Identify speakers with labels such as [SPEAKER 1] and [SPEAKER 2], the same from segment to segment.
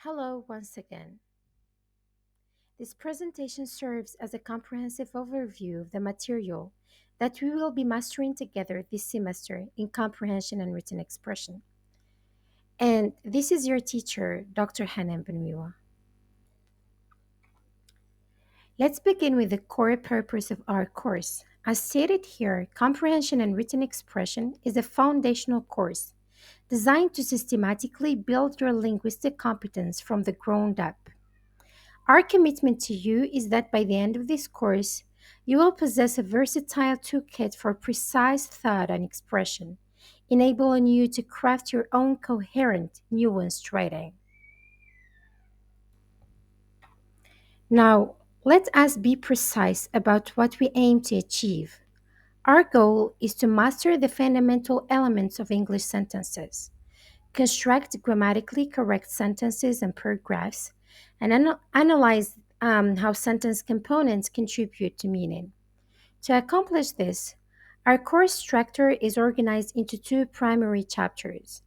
[SPEAKER 1] Hello once again. This presentation serves as a comprehensive overview of the material that we will be mastering together this semester in comprehension and written expression. And this is your teacher, Dr. Hanane Bennouioua. Let's begin with the core purpose of our course. As stated here, comprehension and written expression is a foundational course designed to systematically build your linguistic competence from the ground up. Our commitment to you is that by the end of this course, you will possess a versatile toolkit for precise thought and expression, enabling you to craft your own coherent, nuanced writing. Now, let us be precise about what we aim to achieve. Our goal is to master the fundamental elements of English sentences, construct grammatically correct sentences and paragraphs, and analyze how sentence components contribute to meaning. To accomplish this, our course structure is organized into two primary chapters,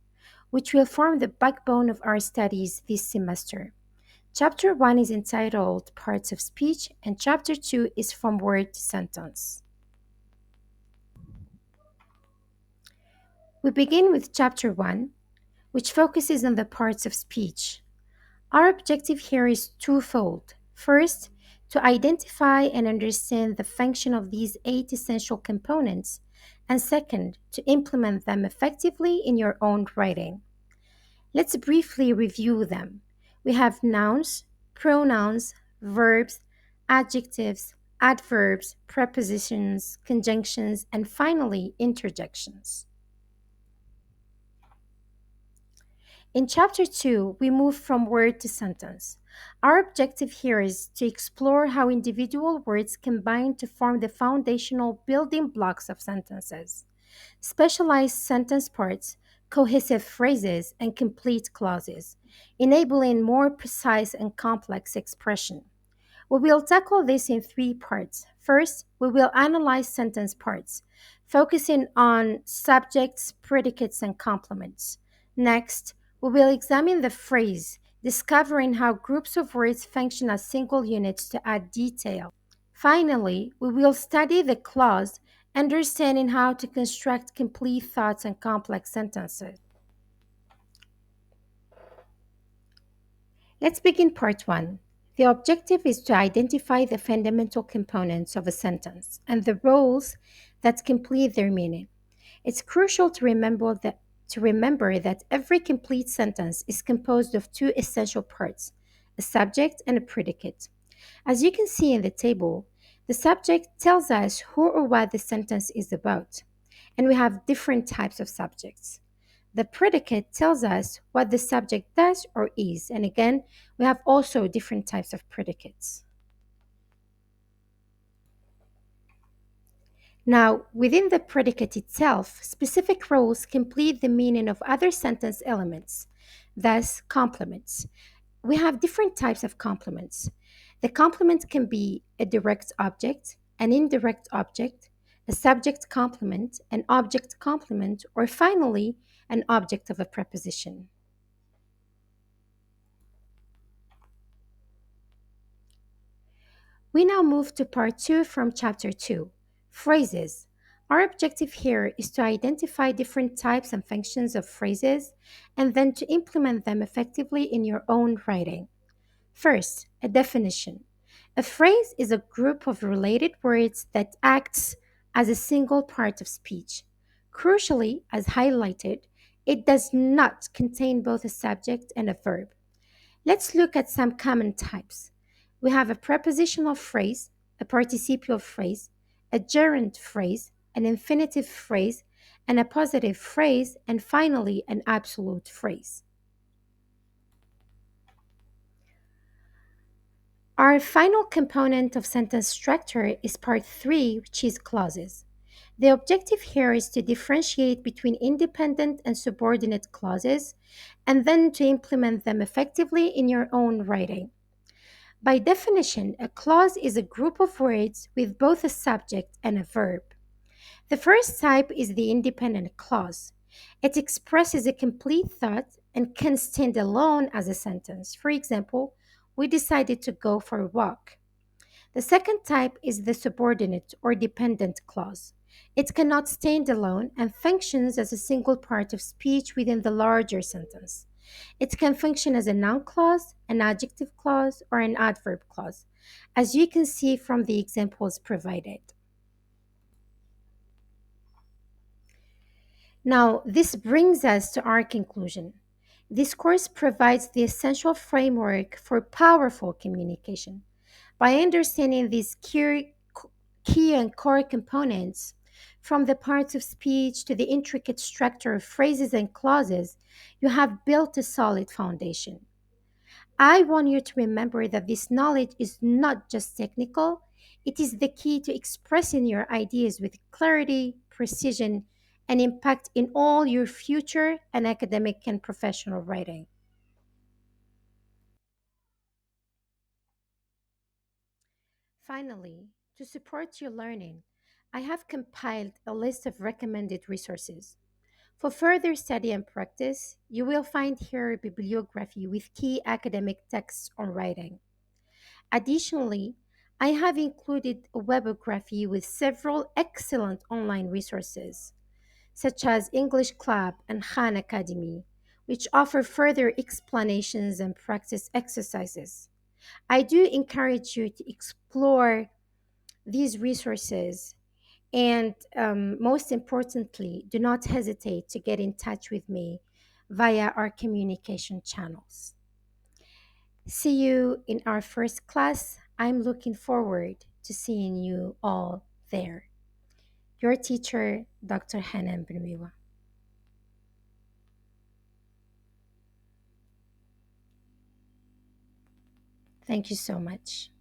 [SPEAKER 1] which will form the backbone of our studies this semester. Chapter 1 is entitled Parts of Speech, and Chapter 2 is From Word to Sentence. We begin with Chapter 1, which focuses on the parts of speech. Our objective here is twofold. First, to identify and understand the function of these eight essential components, and second, to implement them effectively in your own writing. Let's briefly review them. We have nouns, pronouns, verbs, adjectives, adverbs, prepositions, conjunctions, and finally, interjections. In Chapter 2, we move from word to sentence. Our objective here is to explore how individual words combine to form the foundational building blocks of sentences. Specialized sentence parts, cohesive phrases, and complete clauses, enabling more precise and complex expression. We will tackle this in three parts. First, we will analyze sentence parts, focusing on subjects, predicates, and complements. Next, we will examine the phrase, discovering how groups of words function as single units to add detail. Finally, we will study the clause, understanding how to construct complete thoughts and complex sentences. Let's begin part 1. The objective is to identify the fundamental components of a sentence and the roles that complete their meaning. It's crucial to remember that every complete sentence is composed of two essential parts, a subject and a predicate. As you can see in the table, the subject tells us who or what the sentence is about, and we have different types of subjects. The predicate tells us what the subject does or is, and again, we have also different types of predicates. Now, within the predicate itself, specific roles complete the meaning of other sentence elements, thus complements. We have different types of complements. The complement can be a direct object, an indirect object, a subject complement, an object complement, or finally, an object of a preposition. We now move to part 2 from chapter 2, phrases. Our objective here is to identify different types and functions of phrases and then to implement them effectively in your own writing. First, a definition. A phrase is a group of related words that acts as a single part of speech. Crucially, as highlighted, it does not contain both a subject and a verb. Let's look at some common types. We have a prepositional phrase, a participial phrase, a gerund phrase, an infinitive phrase, and a positive phrase, and finally, an absolute phrase. Our final component of sentence structure is part 3, which is clauses. The objective here is to differentiate between independent and subordinate clauses and then to implement them effectively in your own writing. By definition, a clause is a group of words with both a subject and a verb. The first type is the independent clause. It expresses a complete thought and can stand alone as a sentence. For example, we decided to go for a walk. The second type is the subordinate or dependent clause. It cannot stand alone and functions as a single part of speech within the larger sentence. It can function as a noun clause, an adjective clause, or an adverb clause, as you can see from the examples provided. Now, this brings us to our conclusion. This course provides the essential framework for powerful communication. By understanding these key and core components, from the parts of speech to the intricate structure of phrases and clauses, you have built a solid foundation. I want you to remember that this knowledge is not just technical, it is the key to expressing your ideas with clarity, precision, and impact in all your future and academic and professional writing. Finally, to support your learning, I have compiled a list of recommended resources. For further study and practice, you will find here a bibliography with key academic texts on writing. Additionally, I have included a webography with several excellent online resources, such as English Club and Khan Academy, which offer further explanations and practice exercises. I do encourage you to explore these resources and, most importantly, do not hesitate to get in touch with me via our communication channels. See you in our first class. I'm looking forward to seeing you all there. Your teacher, Dr. Hanane Bennouioua. Thank you so much.